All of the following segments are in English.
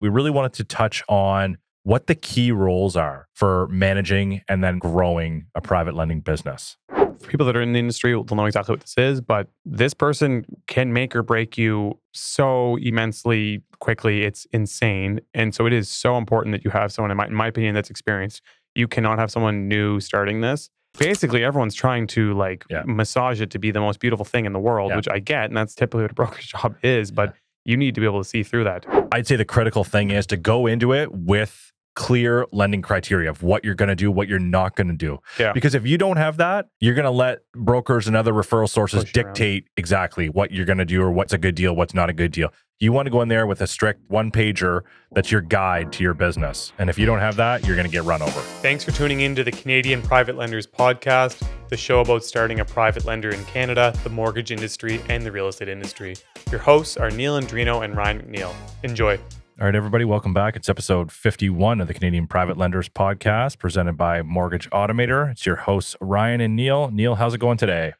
we really wanted to touch on what the key roles are for managing and then growing a private lending business. For people that are in the industry, they'll know exactly what this is, but this person can make or break you so immensely quickly. It's insane. And so it is so important that you have someone, in my opinion, that's experienced. You cannot have someone new starting this. Basically, everyone's trying to massage it to be the most beautiful thing in the world, which I get. And that's typically what a broker's job is, but you need to be able to see through that. I'd say the critical thing is to go into it with clear lending criteria of what you're going to do, what you're not going to do. Yeah. Because if you don't have that, you're going to let brokers and other referral sources dictate exactly what you're going to do or what's a good deal, what's not a good deal. You want to go in there with a strict one-pager that's your guide to your business. And if you don't have that, you're going to get run over. Thanks for tuning in to the Canadian Private Lenders Podcast, the show about starting a private lender in Canada, the mortgage industry, and the real estate industry. Your hosts are Neal Andrino and Ryan and Neal. Enjoy. All right, everybody, welcome back. It's episode 51 of the Canadian Private Lenders Podcast, presented by Mortgage Automator. It's your hosts, Ryan and Neal. Neal, how's it going today?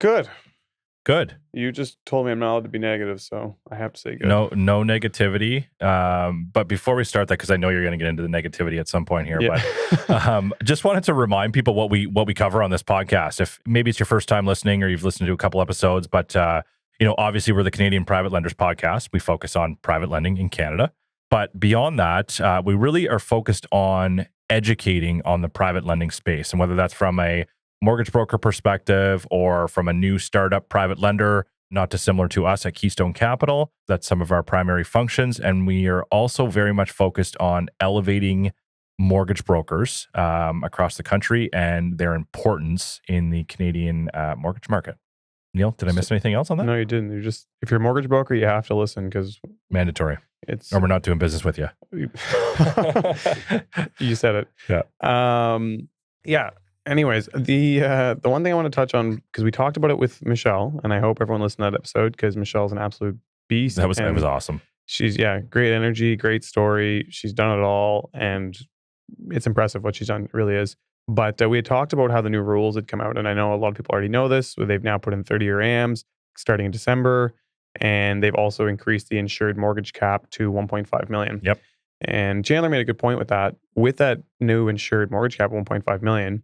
Good. Good. You just told me I'm not allowed to be negative, so I have to say good. No negativity. But before we start that, because I know you're going to get into the negativity at some point here, but just wanted to remind people what we cover on this podcast. If maybe it's your first time listening or you've listened to a couple episodes, but obviously we're the Canadian Private Lenders Podcast. We focus on private lending in Canada. But beyond that, we really are focused on educating on the private lending space. And whether that's from a mortgage broker perspective or from a new startup private lender, not dissimilar to us at Keystone Capital, that's some of our primary functions. And we are also very much focused on elevating mortgage brokers across the country and their importance in the Canadian mortgage market. Neal, did I miss anything else on that? No, you didn't. If you're a mortgage broker, you have to listen because mandatory. Or we're not doing business with you. You said it. Yeah. Anyways, the one thing I want to touch on, because we talked about it with Michelle, and I hope everyone listened to that episode because Michelle's an absolute beast. That was awesome. She's great energy, great story. She's done it all, and it's impressive what she's done. It really is. But we had talked about how the new rules had come out, and I know a lot of people already know this. They've now put in 30-year AMs starting in December, and they've also increased the insured mortgage cap to $1.5 million. Yep. And Chandler made a good point with that. With that new insured mortgage cap, $1.5 million,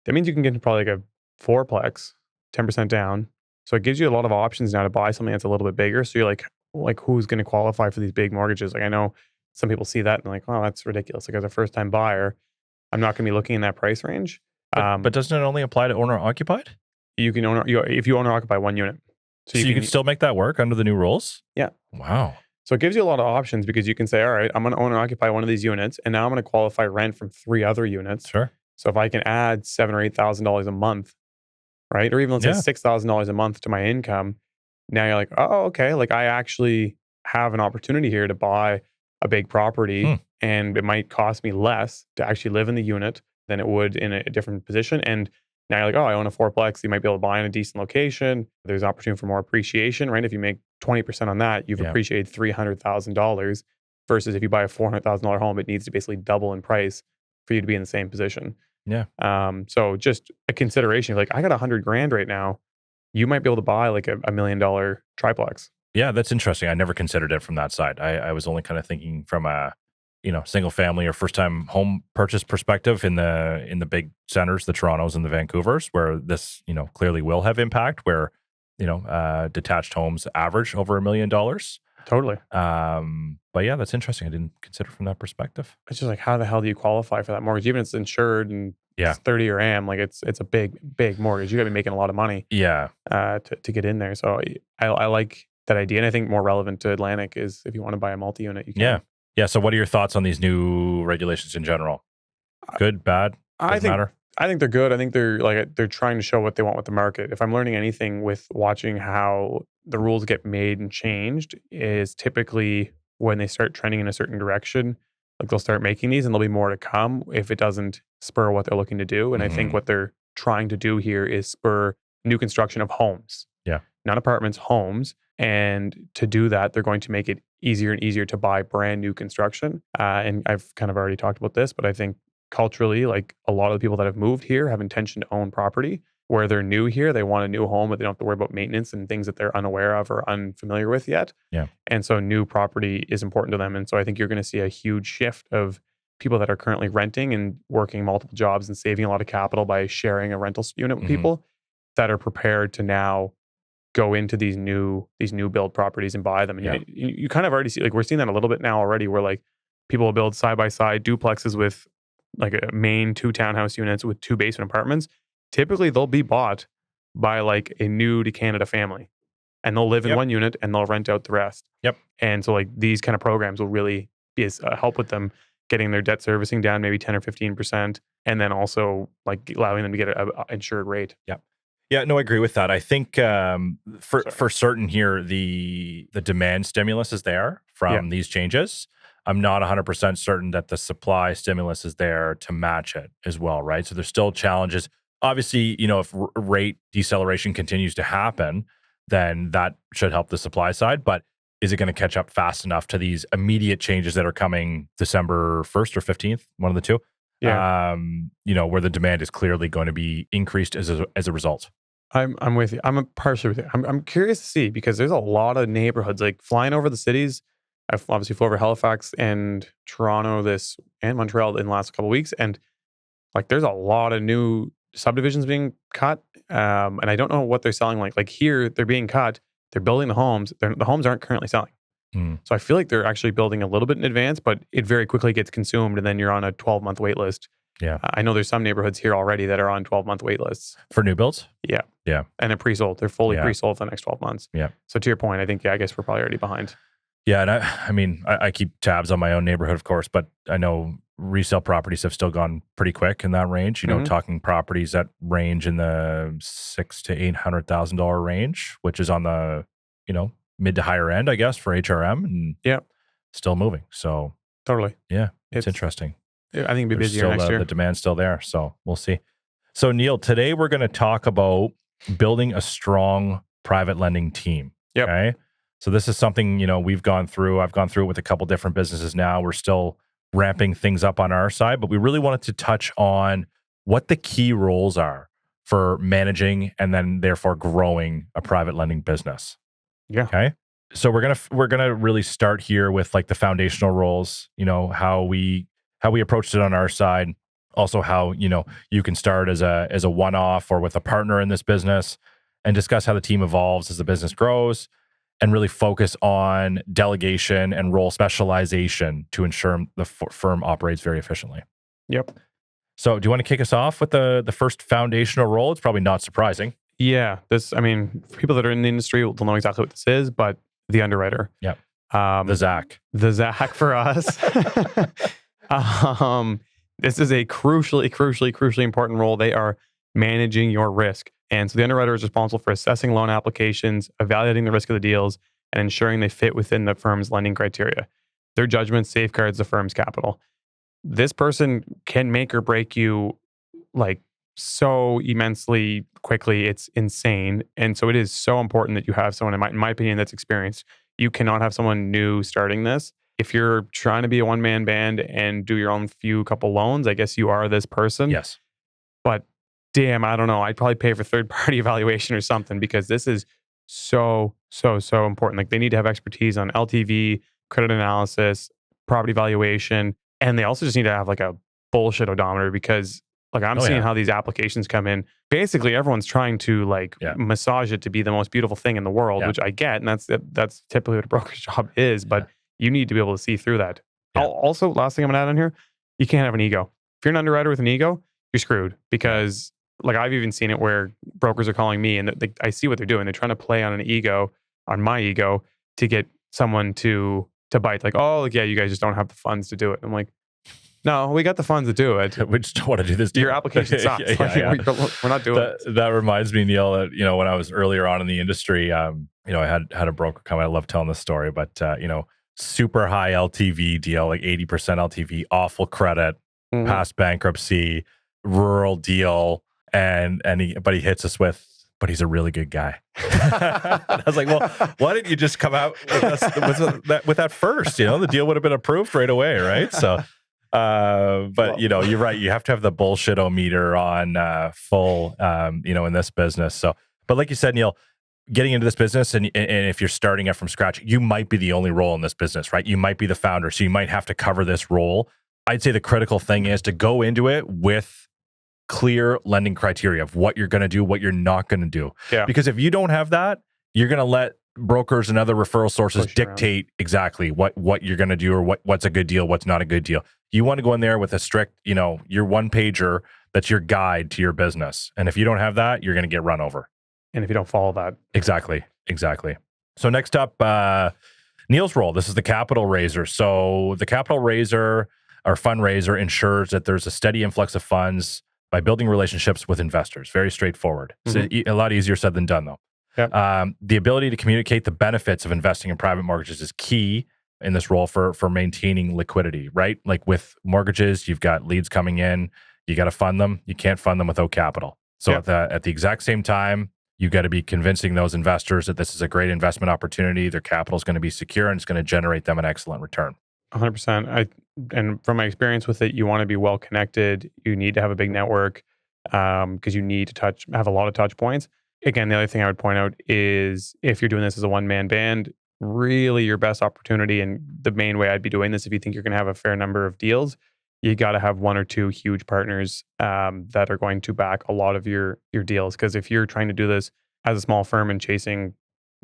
that means you can get into probably like a fourplex, 10% down. So it gives you a lot of options now to buy something that's a little bit bigger. So you're like who's going to qualify for these big mortgages? Like I know some people see that and like, oh, that's ridiculous. Like as a first-time buyer, I'm not going to be looking in that price range. But doesn't it only apply to owner-occupied? You can if you owner-occupy one unit. So you can still make that work under the new rules? Yeah. Wow. So it gives you a lot of options because you can say, all right, I'm going to owner-occupy one of these units, and now I'm going to qualify rent from 3 other units. Sure. So if I can add $7,000 or $8,000 a month, right? Or even let's say $6,000 a month to my income, now you're like, oh, okay. Like I actually have an opportunity here to buy a big property and it might cost me less to actually live in the unit than it would in a different position. And now you're like, oh, I own a fourplex. You might be able to buy in a decent location. There's opportunity for more appreciation, right? If you make 20% on that, you've appreciated $300,000 versus if you buy a $400,000 home, it needs to basically double in price for you to be in the same position. Yeah. So just a consideration, like I got $100,000 right now. You might be able to buy like $1 million triplex. Yeah, that's interesting. I never considered it from that side. I was only kind of thinking from a, single family or first time home purchase perspective in the big centers, the Torontos and the Vancouvers, where this, clearly will have impact, where, detached homes average over $1 million. Totally. But yeah, that's interesting. I didn't consider from that perspective. It's just like, how the hell do you qualify for that mortgage? Even if it's insured and it's 30-year AM, like it's a big mortgage. You got to be making a lot of money. Yeah. To get in there. So I like that idea. And I think more relevant to Atlantic is if you want to buy a multi-unit, you can. Yeah. So what are your thoughts on these new regulations in general? Good, bad? Doesn't matter? I think they're good. I think they're trying to show what they want with the market. If I'm learning anything with watching how the rules get made and changed, is typically when they start trending in a certain direction, like they'll start making these and there'll be more to come if it doesn't spur what they're looking to do. And I think what they're trying to do here is spur new construction of homes. Yeah. Not apartments, homes. And to do that, they're going to make it easier and easier to buy brand new construction. And I've kind of already talked about this, but I think culturally, like a lot of the people that have moved here have intention to own property. where they're new here. They want a new home, but they don't have to worry about maintenance and things that they're unaware of or unfamiliar with yet. Yeah. And so new property is important to them. And so I think you're going to see a huge shift of people that are currently renting and working multiple jobs and saving a lot of capital by sharing a rental unit with people that are prepared to now go into these new build properties and buy them. And you kind of already see, like, we're seeing that a little bit now already, where like people will build side by side duplexes with like a main 2 townhouse units with 2 basement apartments. Typically they'll be bought by like a new to Canada family, and they'll live in one unit and they'll rent out the rest. And so like these kind of programs will really be a help with them getting their debt servicing down maybe 10 or 15%, and then also like allowing them to get an insured rate. Yeah, no, I agree with that. I think for certain here, the demand stimulus is there from these changes. I'm not 100% certain that the supply stimulus is there to match it as well, right? So there's still challenges. Obviously, if rate deceleration continues to happen, then that should help the supply side. But is it going to catch up fast enough to these immediate changes that are coming December 1st or 15th, one of the two? Where the demand is clearly going to be increased as a result. I'm with you. I'm partially with you. I'm curious to see, because there's a lot of neighborhoods, like flying over the cities. I've obviously flew over Halifax and Toronto and Montreal in the last couple of weeks, and like there's a lot of new subdivisions being cut, and I don't know what they're selling like. Like here, they're being cut. They're building the homes. The homes aren't currently selling. So I feel like they're actually building a little bit in advance, but it very quickly gets consumed, and then you're on a 12-month wait list. I know there's some neighborhoods here already that are on 12-month wait lists. For new builds? Yeah. And they're pre-sold. They're fully pre-sold for the next 12 months. So to your point, I think, I guess we're probably already behind. Yeah, and I keep tabs on my own neighborhood, of course, but I know resale properties have still gone pretty quick in that range. Talking properties that range in the $600,000 to $800,000 range, which is on the mid to higher end, I guess, for HRM, and still moving. So totally, it's interesting. I think it'll be busier next year. The demand's still there, so we'll see. So Neal, today we're going to talk about building a strong private lending team. Okay. So this is something, we've gone through. I've gone through it with a couple different businesses now. We're still ramping things up on our side, but we really wanted to touch on what the key roles are for managing and then therefore growing a private lending business. Okay. So we're gonna really start here with like the foundational roles, how we approached it on our side. Also how, you can start as a one-off or with a partner in this business, and discuss how the team evolves as the business grows, and really focus on delegation and role specialization to ensure the firm operates very efficiently. So do you want to kick us off with the first foundational role? It's probably not surprising. Yeah. People that are in the industry will know exactly what this is, but the underwriter. The Zach. The Zach for us. This is a crucially important role. They are managing your risk. And so the underwriter is responsible for assessing loan applications, evaluating the risk of the deals, and ensuring they fit within the firm's lending criteria. Their judgment safeguards the firm's capital. This person can make or break you like so immensely quickly. It's insane. And so it is so important that you have someone, in my opinion, that's experienced. You cannot have someone new starting this. If you're trying to be a one-man band and do your own couple loans, I guess you are this person. Yes. But damn, I don't know. I'd probably pay for third-party evaluation or something, because this is so important. Like, they need to have expertise on LTV, credit analysis, property valuation, and they also just need to have like a bullshit odometer, because like I'm seeing how these applications come in. Basically, everyone's trying to massage it to be the most beautiful thing in the world, which I get, and that's typically what a broker's job is. But you need to be able to see through that. Also, last thing I'm gonna add on here, you can't have an ego. If you're an underwriter with an ego, you're screwed, because like I've even seen it where brokers are calling me and I see what they're doing. They're trying to play on my ego to get someone to bite. Like, oh, like, yeah, you guys just don't have the funds to do it. I'm like, no, we got the funds to do it. We just don't want to do this deal. Your application sucks. We're not doing it. That reminds me, Neal, that, when I was earlier on in the industry, I had a broker come. I love telling this story, but super high LTV deal, like 80% LTV, awful credit, past bankruptcy, rural deal, but he hits us with, but he's a really good guy. I was like, well, why didn't you just come out with that first? The deal would have been approved right away, right? So But you're right. You have to have the bullshit-o-meter on full, in this business. So, but like you said, Neal, getting into this business and if you're starting out from scratch, you might be the only role in this business, right? You might be the founder. So you might have to cover this role. I'd say the critical thing is to go into it with clear lending criteria of what you're going to do, what you're not going to do. Yeah. Because if you don't have that, you're going to let brokers and other referral sources dictate exactly what you're going to do or what's a good deal, what's not a good deal. You want to go in there with a strict, your one pager that's your guide to your business. And if you don't have that, you're going to get run over. And if you don't follow that. Exactly. So next up, Neal's role. This is the capital raiser. So the capital raiser or fundraiser ensures that there's a steady influx of funds by building relationships with investors. Very straightforward. Mm-hmm. It's a lot easier said than done, though. Yep. The ability to communicate the benefits of investing in private mortgages is key in this role for maintaining liquidity, right? Like with mortgages, you've got leads coming in, you got to fund them. You can't fund them without capital. So Yep. at the exact same time, you got to be convincing those investors that this is a great investment opportunity. Their capital is going to be secure and it's going to generate them an excellent return. 100%. And from my experience with it, you want to be well connected. You need to have a big network because you need to have a lot of touch points. Again, the other thing I would point out is if you're doing this as a one-man band, really your best opportunity and the main way I'd be doing this, if you think you're going to have a fair number of deals, you got to have one or two huge partners that are going to back a lot of your deals. Because if you're trying to do this as a small firm and chasing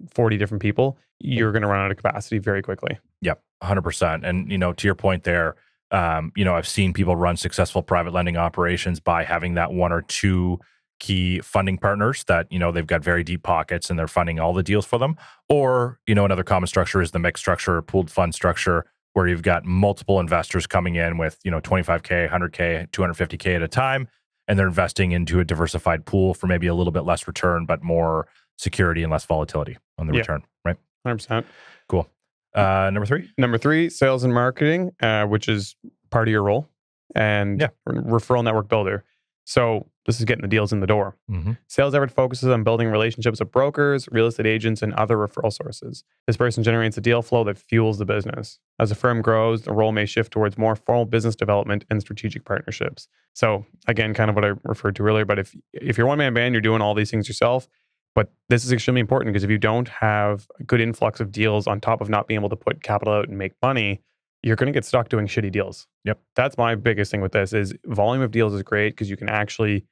40 different people, you're going to run out of capacity very quickly. Yep, 100%. And, to your point there, I've seen people run successful private lending operations by having that one or two key funding partners that, they've got very deep pockets and they're funding all the deals for them. Or, another common structure is the mixed structure, pooled fund structure, where you've got multiple investors coming in with, $25K, $100K, $250K at a time, and they're investing into a diversified pool for maybe a little bit less return, but more security and less volatility on the return, right? 100%. Cool. Number three? Number three, sales and marketing, which is part of your role, and referral network builder. So this is getting the deals in the door. Mm-hmm. Sales effort focuses on building relationships with brokers, real estate agents, and other referral sources. This person generates a deal flow that fuels the business. As the firm grows, the role may shift towards more formal business development and strategic partnerships. So again, kind of what I referred to earlier, but if you're one-man band, you're doing all these things yourself. But this is extremely important because if you don't have a good influx of deals on top of not being able to put capital out and make money, you're going to get stuck doing shitty deals. Yep. That's my biggest thing with this is volume of deals is great because you can actually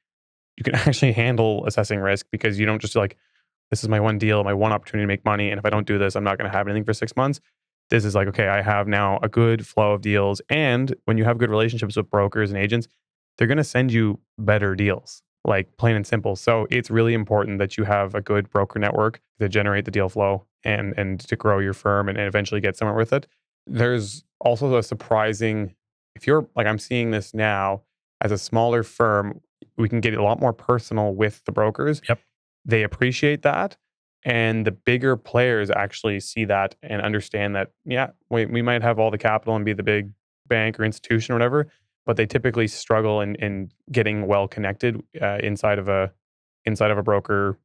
handle assessing risk because you don't just like, this is my one deal, my one opportunity to make money. And if I don't do this, I'm not going to have anything for 6 months. This is like, okay, I have now a good flow of deals. And when you have good relationships with brokers and agents, they're going to send you better deals, like plain and simple. So it's really important that you have a good broker network to generate the deal flow and to grow your firm and eventually get somewhere with it. There's also a surprising, if you're like, I'm seeing this now as a smaller firm, we can get a lot more personal with the brokers. Yep. They appreciate that. And the bigger players actually see that and understand that, we might have all the capital and be the big bank or institution or whatever, but they typically struggle in getting well connected inside of a broker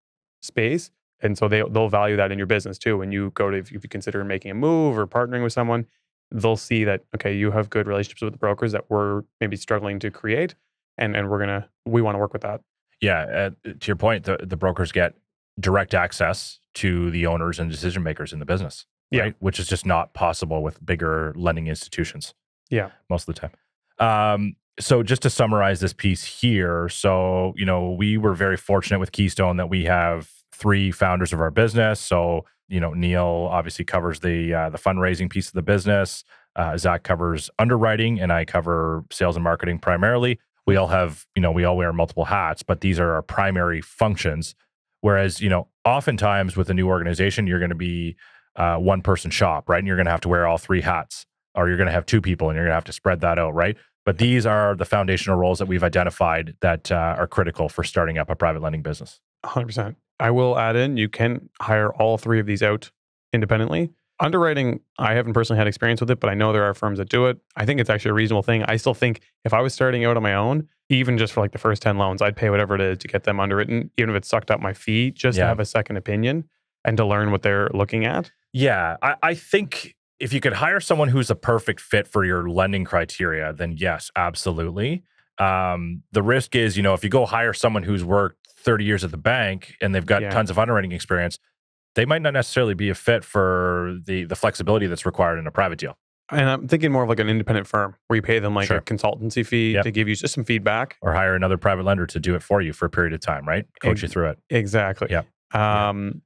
space. And so they'll value that in your business too. When you go to, if you consider making a move or partnering with someone, they'll see that, okay, you have good relationships with the brokers that we're maybe struggling to create. And we want to work with that. Yeah. To your point, the brokers get direct access to the owners and decision makers in the business, right? Which is just not possible with bigger lending institutions. Yeah. Most of the time. So just to summarize this piece here. So, we were very fortunate with Keystone that we have 3 founders of our business. So, Neal obviously covers the fundraising piece of the business. Zach covers underwriting and I cover sales and marketing primarily. We all have, we all wear multiple hats, but these are our primary functions. Whereas, oftentimes with a new organization, you're going to be one person shop, right? And you're going to have to wear all 3 hats, or you're going to have 2 people and you're going to have to spread that out, right? But these are the foundational roles that we've identified that are critical for starting up a private lending business. 100%. I will add in, you can hire all 3 of these out independently. Underwriting, I haven't personally had experience with it, but I know there are firms that do it. I think it's actually a reasonable thing. I still think if I was starting out on my own, even just for like the first 10 loans, I'd pay whatever it is to get them underwritten, even if it sucked up my fee, just to have a second opinion and to learn what they're looking at. Yeah, I think if you could hire someone who's a perfect fit for your lending criteria, then yes, absolutely. The risk is, if you go hire someone who's worked 30 years at the bank and they've got tons of underwriting experience, they might not necessarily be a fit for the flexibility that's required in a private deal. And I'm thinking more of like an independent firm where you pay them like a consultancy fee to give you just some feedback. Or hire another private lender to do it for you for a period of time, right? Coach you through it. Exactly. And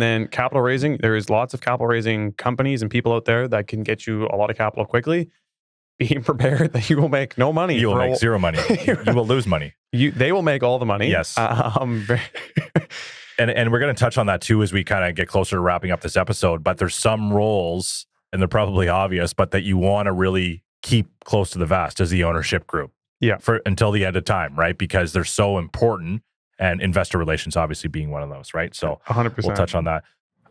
then capital raising, there's lots of capital raising companies and people out there that can get you a lot of capital quickly. Being prepared that you will make no money. You will make zero money. You will lose money. They will make all the money. Yes. And we're going to touch on that too as we kind of get closer to wrapping up this episode. But there's some roles, and they're probably obvious, but that you want to really keep close to the vest as the ownership group. Yeah. Until the end of time, right? Because they're so important, and investor relations obviously being one of those, right? So 100%. We'll touch on that.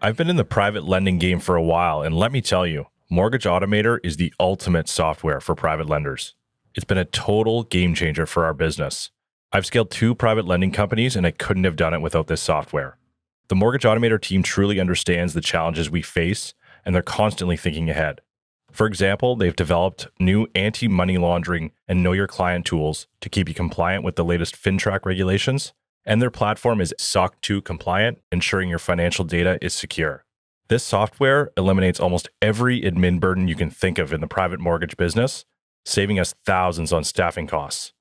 I've been in the private lending game for a while, and let me tell you, Mortgage Automator is the ultimate software for private lenders. It's been a total game changer for our business. I've scaled 2 private lending companies, and I couldn't have done it without this software. The Mortgage Automator team truly understands the challenges we face, and they're constantly thinking ahead. For example, they've developed new anti-money laundering and know your client tools to keep you compliant with the latest FinTrack regulations, and their platform is SOC 2 compliant, ensuring your financial data is secure. This software eliminates almost every admin burden you can think of in the private mortgage business, saving us thousands on staffing costs.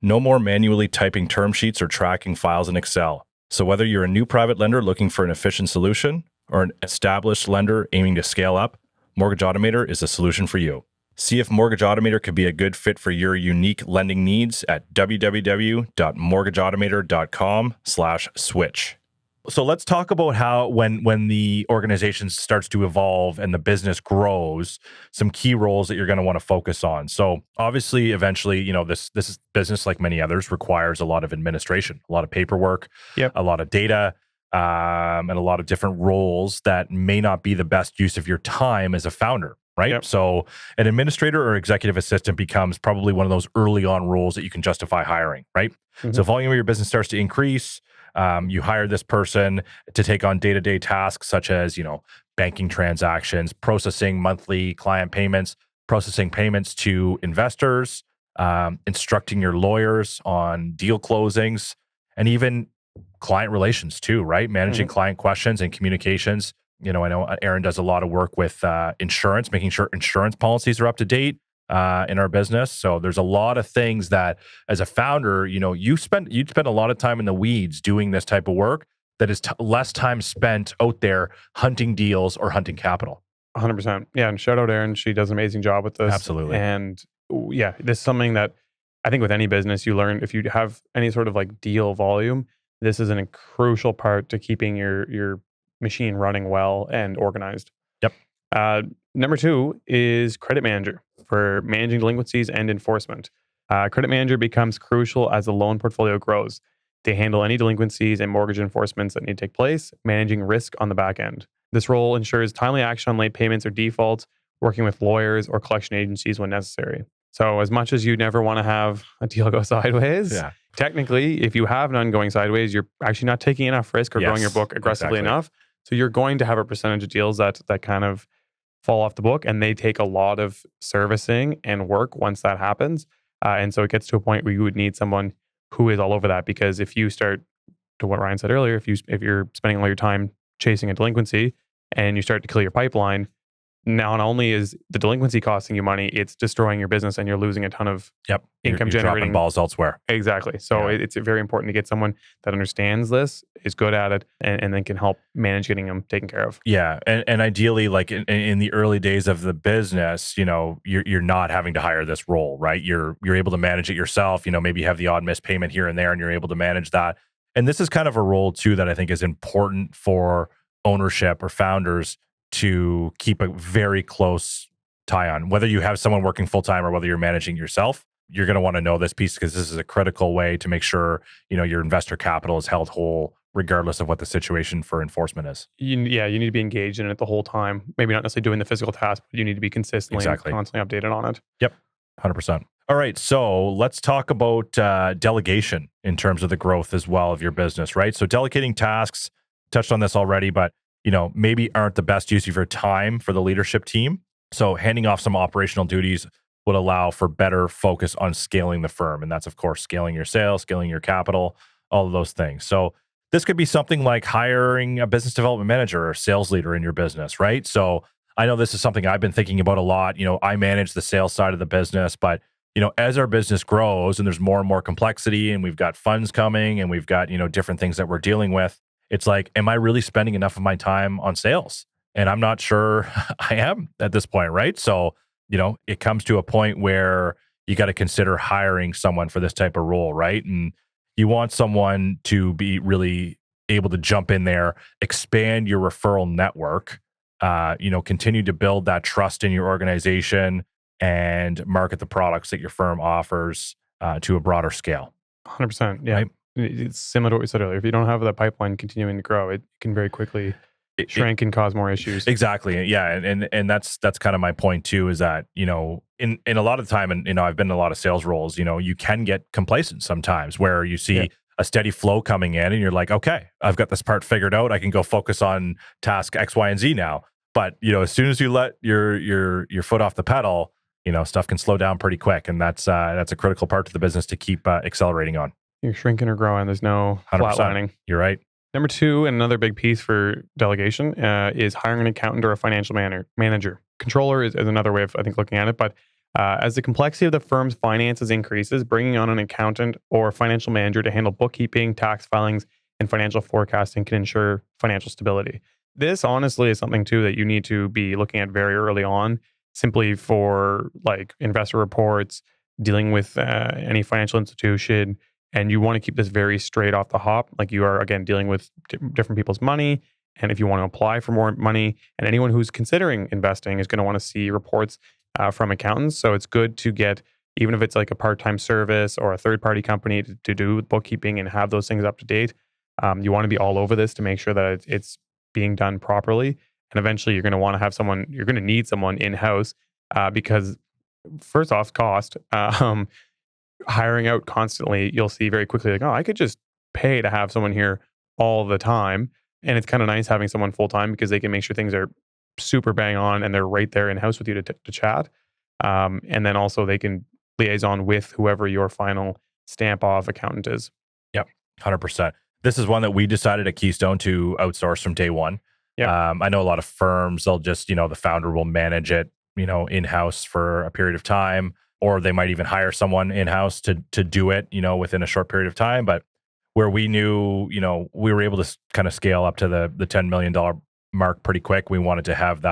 No more manually typing term sheets or tracking files in Excel. So whether you're a new private lender looking for an efficient solution or an established lender aiming to scale up, Mortgage Automator is the solution for you. See if Mortgage Automator could be a good fit for your unique lending needs at www.mortgageautomator.com/switch. So let's talk about how when the organization starts to evolve and the business grows, some key roles that you're going to want to focus on. So obviously, eventually, this is business like many others requires a lot of administration, a lot of paperwork, a lot of data, and a lot of different roles that may not be the best use of your time as a founder, right? Yep. So an administrator or executive assistant becomes probably one of those early on roles that you can justify hiring, right? Mm-hmm. So volume of your business starts to increase. You hire this person to take on day-to-day tasks such as, banking transactions, processing monthly client payments, processing payments to investors, instructing your lawyers on deal closings, and even client relations too, right? Managing client questions and communications. I know Aaron does a lot of work with insurance, making sure insurance policies are up to date in our business. So there's a lot of things that as a founder, you'd spend a lot of time in the weeds doing this type of work that is less time spent out there hunting deals or hunting capital. 100%. Yeah. And shout out Aaron. She does an amazing job with this. Absolutely. And yeah, this is something that I think with any business you learn, if you have any sort of like deal volume, this is a crucial part to keeping your machine running well and organized. Yep. Number 2 is credit manager for managing delinquencies and enforcement. Credit manager becomes crucial as the loan portfolio grows. They handle any delinquencies and mortgage enforcements that need to take place, managing risk on the back end. This role ensures timely action on late payments or defaults, working with lawyers or collection agencies when necessary. So as much as you never want to have a deal go sideways, technically, if you have none going sideways, you're actually not taking enough risk or growing your book aggressively enough. So you're going to have a percentage of deals that kind of fall off the book, and they take a lot of servicing and work once that happens. And so it gets to a point where you would need someone who is all over that, because if you start, to what Ryan said earlier, if you're spending all your time chasing a delinquency and you start to kill your pipeline, not only is the delinquency costing you money, it's destroying your business and you're losing a ton of income you're generating dropping balls elsewhere. Exactly. So it's very important to get someone that understands this, is good at it, and then can help manage getting them taken care of. Yeah. And ideally, like in the early days of the business, you're not having to hire this role, right? You're able to manage it yourself. Maybe you have the odd missed payment here and there, and you're able to manage that. And this is kind of a role too that I think is important for ownership or founders to keep a very close tie on. Whether you have someone working full-time or whether you're managing yourself, you're going to want to know this piece, because this is a critical way to make sure, your investor capital is held whole regardless of what the situation for enforcement is. You need to be engaged in it the whole time. Maybe not necessarily doing the physical task, but you need to be consistently and constantly updated on it. Yep, 100%. All right, so let's talk about delegation in terms of the growth as well of your business, right? So delegating tasks, touched on this already, but maybe aren't the best use of your time for the leadership team. So handing off some operational duties would allow for better focus on scaling the firm. And that's, of course, scaling your sales, scaling your capital, all of those things. So this could be something like hiring a business development manager or sales leader in your business, right? So I know this is something I've been thinking about a lot. I manage the sales side of the business, but as our business grows and there's more and more complexity and we've got funds coming and we've got, different things that we're dealing with, it's like, am I really spending enough of my time on sales? And I'm not sure I am at this point, right? So, it comes to a point where you got to consider hiring someone for this type of role, right? And you want someone to be really able to jump in there, expand your referral network, continue to build that trust in your organization and market the products that your firm offers to a broader scale. 100%. Yeah. Right? It's similar to what we said earlier. If you don't have the pipeline continuing to grow, it can very quickly shrink and cause more issues. Exactly. Yeah. And that's kind of my point too, is that, in a lot of the time, and, I've been in a lot of sales roles, you can get complacent sometimes where you see a steady flow coming in and you're like, okay, I've got this part figured out. I can go focus on task X, Y, and Z now. But, as soon as you let your foot off the pedal, stuff can slow down pretty quick. And that's a critical part to the business to keep accelerating on. You're shrinking or growing. There's no 100%. flatlining. You're right. Number 2, and another big piece for delegation is hiring an accountant or a financial manager. Controller is another way of, I think, looking at it. But as the complexity of the firm's finances increases, bringing on an accountant or a financial manager to handle bookkeeping, tax filings, and financial forecasting can ensure financial stability. This honestly is something too that you need to be looking at very early on, simply for like investor reports, dealing with any financial institution. And you want to keep this very straight off the hop. Like you are, again, dealing with different people's money. And if you want to apply for more money, and anyone who's considering investing is going to want to see reports from accountants. So it's good to get, even if it's like a part-time service or a third-party company to do bookkeeping and have those things up to date. You want to be all over this to make sure that it's being done properly. And eventually you're going to want to have someone, you're going to need someone in-house because first off, cost. Hiring out constantly, you'll see very quickly like, oh, I could just pay to have someone here all the time. And it's kind of nice having someone full time because they can make sure things are super bang on and they're right there in house with you to chat. And then also they can liaison with whoever your final stamp off accountant is. Yep, 100%. This is one that we decided at Keystone to outsource from day one. Yep. I know a lot of firms, they'll just, the founder will manage it, in-house for a period of time. Or they might even hire someone in-house to do it, within a short period of time. But where we knew, we were able to kind of scale up to the $10 million mark pretty quick, we wanted to have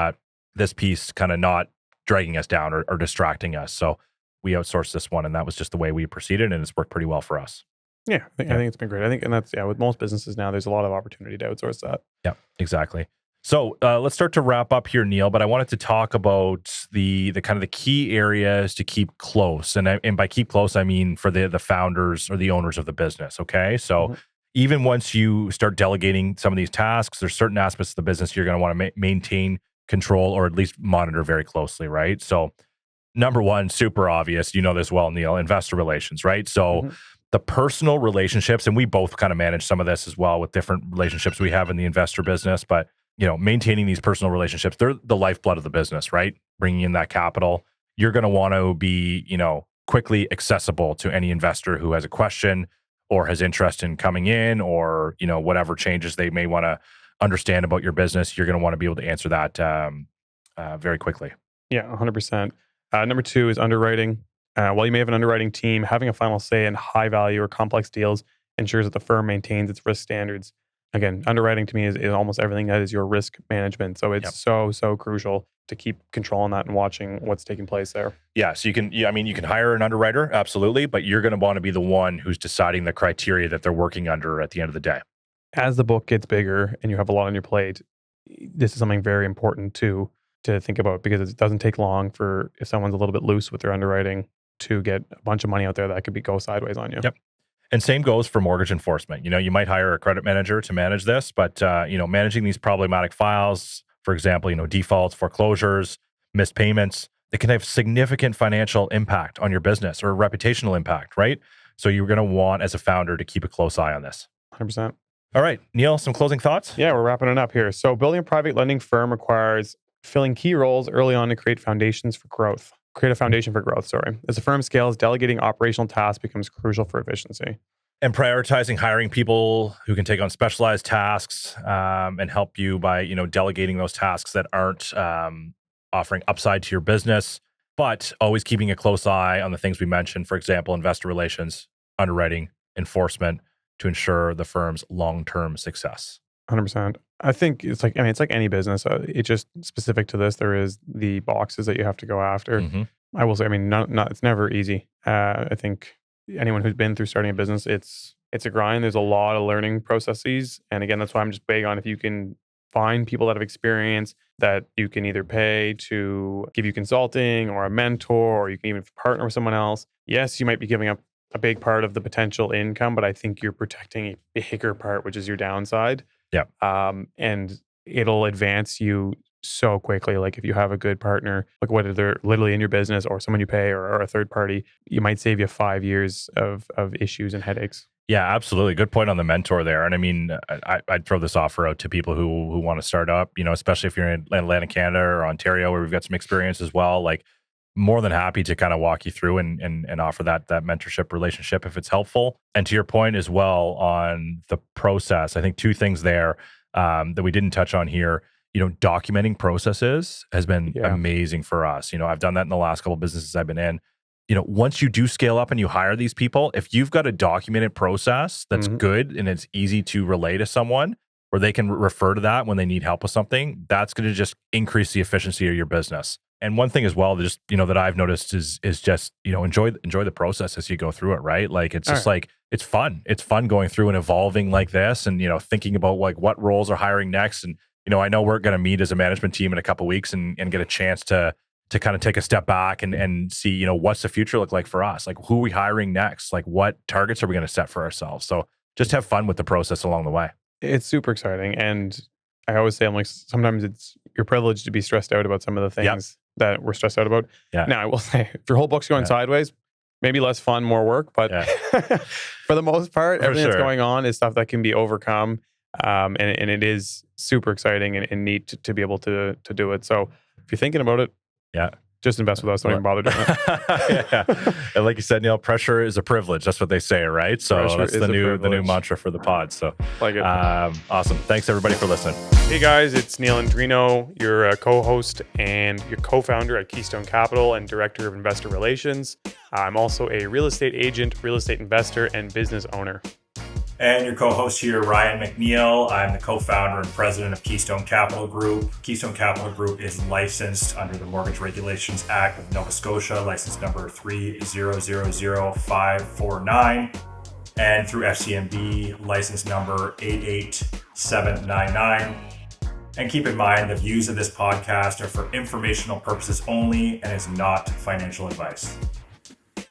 this piece kind of not dragging us down or distracting us. So we outsourced this one, and that was just the way we proceeded, and it's worked pretty well for us. Yeah, I think it's been great. I think, and that's, with most businesses now, there's a lot of opportunity to outsource that. Yeah, exactly. So let's start to wrap up here, Neal. But I wanted to talk about the kind of the key areas to keep close, and by keep close, I mean for the founders or the owners of the business. Okay, so even once you start delegating some of these tasks, there's certain aspects of the business you're going to want to maintain control or at least monitor very closely, right? So number one, super obvious, you know this well, Neal, investor relations, right? So the personal relationships, and we both kind of manage some of this as well with different relationships we have in the investor business, but maintaining these personal relationships, they're the lifeblood of the business, right? Bringing in that capital. You're going to want to be, quickly accessible to any investor who has a question or has interest in coming in or, whatever changes they may want to understand about your business. You're going to want to be able to answer that very quickly. Yeah, 100%. Number 2 is underwriting. While you may have an underwriting team, having a final say in high value or complex deals ensures that the firm maintains its risk standards. Again, underwriting to me is almost everything that is your risk management. So it's so crucial to keep control on that and watching what's taking place there. Yeah. So you can hire an underwriter, absolutely, but you're going to want to be the one who's deciding the criteria that they're working under at the end of the day. As the book gets bigger and you have a lot on your plate, this is something very important to think about because it doesn't take long for if someone's a little bit loose with their underwriting to get a bunch of money out there that could go sideways on you. Yep. And same goes for mortgage enforcement. You might hire a credit manager to manage this, but managing these problematic files, for example, defaults, foreclosures, missed payments, it can have significant financial impact on your business or reputational impact, right? So you're going to want, as a founder, to keep a close eye on this. 100%. All right, Neal, some closing thoughts? Yeah, we're wrapping it up here. So building a private lending firm requires filling key roles early on to create a foundation for growth. As the firm scales, delegating operational tasks becomes crucial for efficiency. And prioritizing hiring people who can take on specialized tasks and help you by, delegating those tasks that aren't offering upside to your business, but always keeping a close eye on the things we mentioned. For example, investor relations, underwriting, enforcement, to ensure the firm's long-term success. 100%. I think it's like any business. It's just specific to this. There is the boxes that you have to go after. Mm-hmm. I will say, it's never easy. I think anyone who's been through starting a business, it's a grind. There's a lot of learning processes. And again, that's why I'm just big on if you can find people that have experience that you can either pay to give you consulting or a mentor, or you can even partner with someone else. Yes, you might be giving up a big part of the potential income, but I think you're protecting a bigger part, which is your downside. Yeah. And it'll advance you so quickly. Like if you have a good partner, like whether they're literally in your business or someone you pay or a third party, you might save you 5 years of issues and headaches. Yeah, absolutely. Good point on the mentor there. And I mean, I'd throw this offer out to people who want to start up, especially if you're in Atlantic Canada or Ontario, where we've got some experience as well. Like, more than happy to kind of walk you through and offer that mentorship relationship if it's helpful. And to your point as well on the process, I think 2 things there that we didn't touch on here. Documenting processes has been amazing for us. I've done that in the last couple of businesses I've been in. Once you do scale up and you hire these people, if you've got a documented process that's good and it's easy to relay to someone, where they can refer to that when they need help with something, that's going to just increase the efficiency of your business. And one thing as well, just that I've noticed is just enjoy the process as you go through it, right? Like it's just like it's fun. It's fun going through and evolving like this, and thinking about like what roles are hiring next. And I know we're going to meet as a management team in a couple of weeks and get a chance to kind of take a step back and see what's the future look like for us? Like who are we hiring next? Like what targets are we going to set for ourselves? So just have fun with the process along the way. It's super exciting, and I always say, I'm like, sometimes it's your privilege to be stressed out about some of the things that we're stressed out about. Yeah. Now, I will say, if your whole book's going sideways, maybe less fun, more work. But for the most part, everything that's going on is stuff that can be overcome. And it is super exciting and neat to be able to do it. So if you're thinking about it, just invest with us. Don't even bother doing it. And like you said, Neal, pressure is a privilege. That's what they say, right? So pressure that's the new mantra for the pod. So like it. Awesome. Thanks everybody for listening. Hey guys, it's Neal Andrino, your co-host and your co-founder at Keystone Capital and Director of Investor Relations. I'm also a real estate agent, real estate investor, and business owner. And your co-host here, Ryan and Neal. I'm the co-founder and president of Keystone Capital Group. Keystone Capital Group is licensed under the Mortgage Regulations Act of Nova Scotia, license number 3000549, and through FCMB, license number 88799. And keep in mind, the views of this podcast are for informational purposes only and is not financial advice.